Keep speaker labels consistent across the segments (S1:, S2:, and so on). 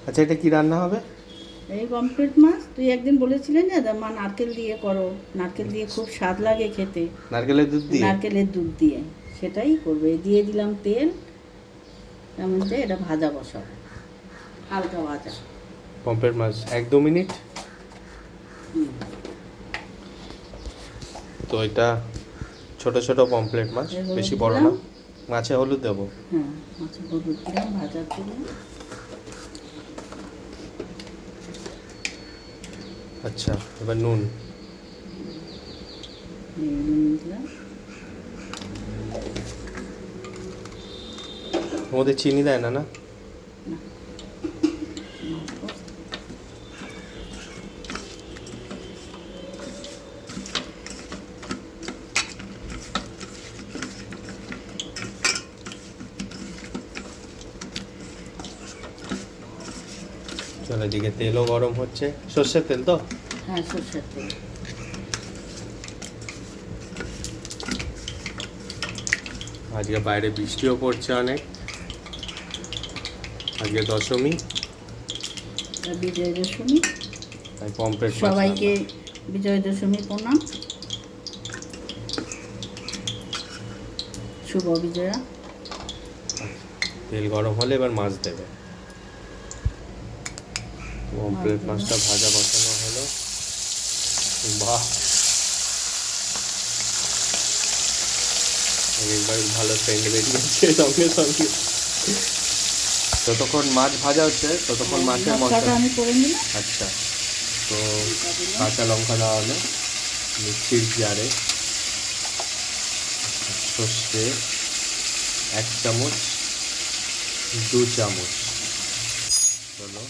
S1: আচ্ছা, এটা কি রান্না হবে?
S2: এই পমফ্রেট মাছ তুই একদিন বলেছিলেন না মা নারকেল দিয়ে করো, নারকেল দিয়ে খুব স্বাদ লাগে খেতে।
S1: নারকেলের দুধ দিয়ে?
S2: নারকেলের দুধ দিয়ে সেটাই করবে। দিয়ে দিলাম তেল, তার মধ্যে এটা ভাজা বসাবো, হালকা ভাজা।
S1: পম্পের মাছ 1-2 মিনিট।
S2: হুম,
S1: তো এটা ছোট ছোট পমফ্রেট মাছ,
S2: এই হলুদ
S1: বেশি বড় না।
S2: দিলাম।
S1: মাছে হলুদ দেবো।
S2: হ্যাঁ, মাছে হলুদ দিলাম, ভাজার দিলাম।
S1: আচ্ছা, এবার নুন।
S2: এই নুন দিলাম।
S1: ওর মধ্যে চিনি দেয় না? না।
S2: না, মাখবো।
S1: চলো, এদিকে তেলও গরম হচ্ছে। সর্ষের তেল তো?
S2: হ্যাঁ, সরষের তেল।
S1: আজকে বাইরে বৃষ্টিও পড়ছে অনেক। আজকে দশমী,
S2: আর বিজয় দশমী,
S1: তাই পমফ্রেট মাছ
S2: সবাইকে
S1: রান্না।
S2: বিজয় দশমী প্রণাম, শুভ বিজয়া।
S1: তেল গরম হলে এবার মাছ দেবে। পমফ্রেট মাছটা ভাজা বসানো হলো। বাহ, একবার ভালো সেন্ট বেরিয়েছে সঙ্গে সঙ্গে। যতক্ষণ মাছ ভাজা হচ্ছে ততক্ষণ মাছের
S2: মশলাটা
S1: মশলা।
S2: আমি করে নিলাম।
S1: আচ্ছা, তো কাঁচা লঙ্কা দেওয়া হলো মিক্সির জারে। সর্ষে 1 চামচ, 2 চামচ হলো।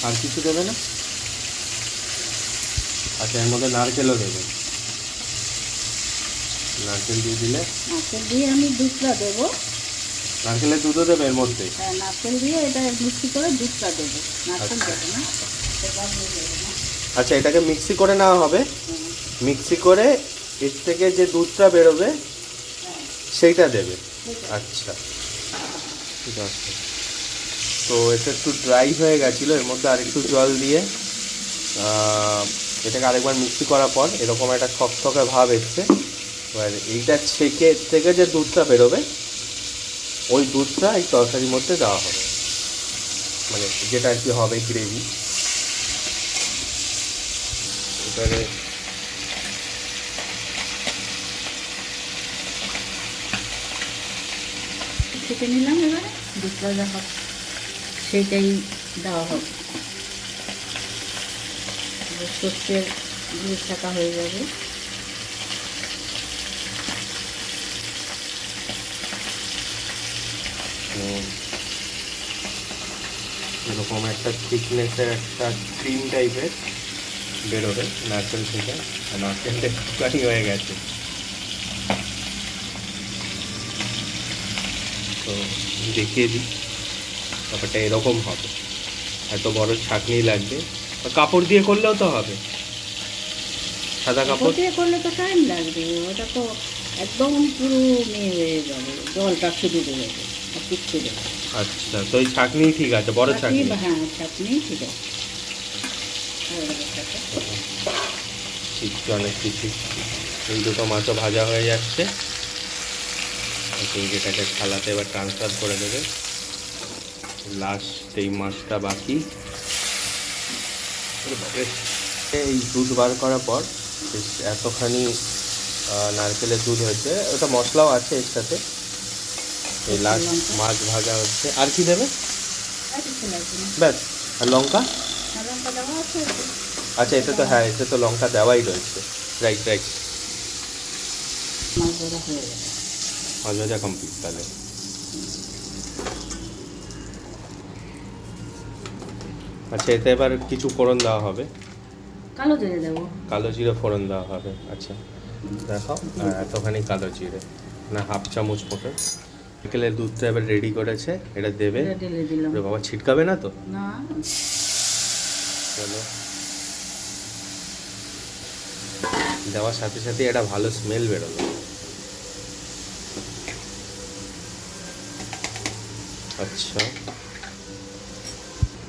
S1: আর কিছু দেবে না? আচ্ছা, এর মধ্যে নারকেলও দেবে। নারকেল দিয়ে দিলে?
S2: নারকেল দিয়ে আমি দুধটা দেবো।
S1: নারকেলের দুধও দেবে এর মধ্যে?
S2: হ্যাঁ, নারকেল দিয়ে এটা মিক্সি করে দুধটা দেবো, নারকেল
S1: আচ্ছা।
S2: দেবো না, সেটা দিয়ে দেবো না।
S1: আচ্ছা, এটাকে মিক্সি করে নেওয়া হবে। মিক্সি করে এর থেকে যে দুধটা বেরোবে
S2: হ্যাঁ,
S1: সেইটা দেবে।
S2: ঠিক আছে।
S1: আচ্ছা, ঠিক আছে। তো এটা একটু ড্রাই হয়ে গেছিলো, এর মধ্যে আরেকটু জল দিয়ে এটাকে আরেকবার মিক্সি করার পর এরকম একটা থকথকে ভাব এসছে। এবার এইটা ছেঁকে এর থেকে যে দুধটা বেরোবে ওই দুধটা এই তরকারির মধ্যে দেওয়া হবে, মানে যেটা আর কি হবে গ্রেভি। এবারে
S2: ছেঁকে নিলাম, এবারে দুধটা যা হবে সেইটাই দেওয়া হবে। এবার সর্ষের দুধ ছাকা হয়ে যাবে।
S1: এরকম একটা থিকনেসের একটা ক্রিম টাইপের বেরোবে নারকেল থেকে। আর নারকেলটা একটুখানি হয়ে গেছে, তো দেখিয়ে দিই। ব্যাপারটা এরকম হবে। এত বড় ছাঁকনি লাগবে। কাপড় দিয়ে করলেও তো হবে, সাদা
S2: কাপড়
S1: কাপড়।
S2: দিয়ে করলে তো টাইম লাগবে, ওটা তো একদম পুরো মেয়ে হয়ে যাবে, জলটা শুধু দেবে আর কিচ্ছু দেবে।
S1: আচ্ছা, তো এই ছাঁকনি ঠিক আছে, বড় ছাঁকনি।
S2: হ্যাঁ, চাটনি ঠিক আছে, হয়ে গেলে ছাঁকা।
S1: শিখছি অনেক কিছু। এই দুটো মাছও ভাজা হয়ে যাচ্ছে। যেটাকে থালাতে এবার ট্রান্সফার করে দেবে। লাস্ট এই মাছটা বাকি। এই দুধ বার করার পর বেশ এতখানি নারকেলের দুধ হয়েছে, ওটা মশলাও আছে এর সাথে। এই লাস্ট মাছ ভাজা হচ্ছে। আর কি দেবে?
S2: আর কিছু লাগবে না।
S1: ব্যাস। আর লঙ্কা?
S2: আর লঙ্কা দেওয়া আছে।
S1: আচ্ছা, এতে তো হ্যাঁ, এতে তো লঙ্কা দেওয়াই রয়েছে। Right right.
S2: মাছ ভাজা হয়ে গেল।
S1: মাছ ভাজা কমপ্লিট তাহলে। আচ্ছা, এতে এবার কিছু ফোড়ন দেওয়া হবে।
S2: কালো জিরে দেবো।
S1: কালো জিরে ফোড়ন দেওয়া হবে। আচ্ছা, দেখাও। এতখানি কালো জিরে না, 1/2 চামচ মতো। নারকেলের দুধটা এবার রেডি করেছে, এটা দেবে।
S2: এটা ঢেলে দিলাম।
S1: ওরে বাবা, ছিটকাবে না তো?
S2: না,
S1: চলো, দেওয়ার সাথে সাথে একটা ভালো স্মেল বেরোলো। আচ্ছা,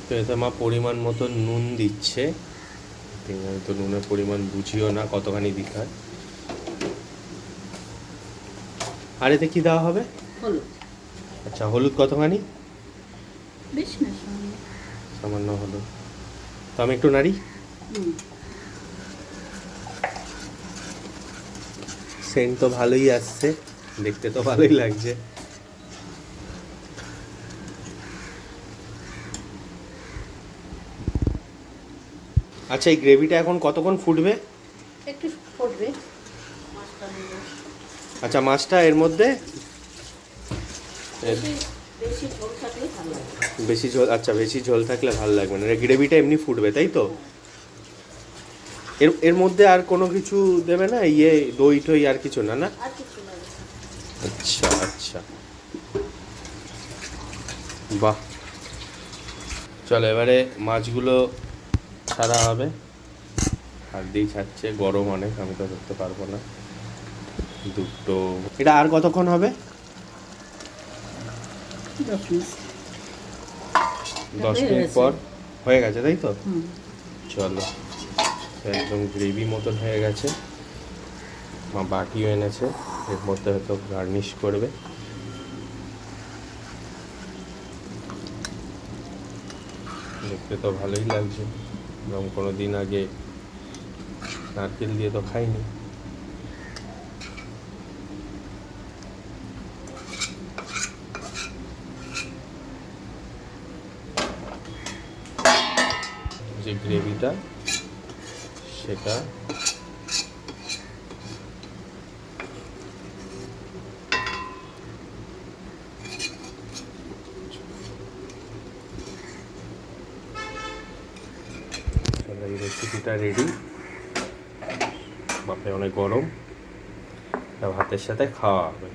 S1: তো এতে মা পরিমাণ মতো নুন দিচ্ছে। আমি তো নুনের পরিমাণ বুঝিও না কতখানি দিতে হয়। আর এতে কি দেওয়া হবে?
S2: হলুদ।
S1: আচ্ছা, হলুদ কতখানি?
S2: বেশ না, সামান্য।
S1: সামান্য হলুদ। তো আমি একটু নাড়ি। সেন্ট তো ভালোই আসছে, দেখতে তো ভালোই লাগছে। আচ্ছা, এই গ্রেভিটা এখন কতক্ষণ ফুটবে?
S2: একটু ফুটবে।
S1: আচ্ছা, মাছটা এর মধ্যে
S2: বেশি ঝোল থাকলে ভালো লাগে।
S1: বেশি ঝোল, আচ্ছা বেশি ঝোল থাকলে ভালো লাগবে না, গ্রেভিটা এমনি ফুটবে তাই তো? এর এর মধ্যে আর কোনো কিছু দেবে না? দই টই আর কিছু না? না,
S2: আর কিছু লাগে না।
S1: আচ্ছা আচ্ছা, বাহ। চলো এবারে মাছগুলো ছাড়া হবে। হাত দিয়ে ছাড়ছে, গরম অনেক, আমি তো ধরতে পারবো না। দুটো, এটা আর কতক্ষণ হবে?
S2: 10 মিনিট।
S1: 10 মিনিট পর হয়ে গেছে তাই তো?
S2: হুম।
S1: চলো, একদম গ্রেভি মতন হয়ে গেছে। মা বাটিও এনেছে, এর মধ্যে হয়তো গার্নিশ করবে। দেখতে তো ভালোই লাগছে, এরকম কোনো দিন আগে নারকেল দিয়ে তো খাইনি। যে গ্রেভিটা সেটা এই রেসিপিটা রেডি। বাপরে অনেক গরম, ভাতের সাথে খাওয়া হবে।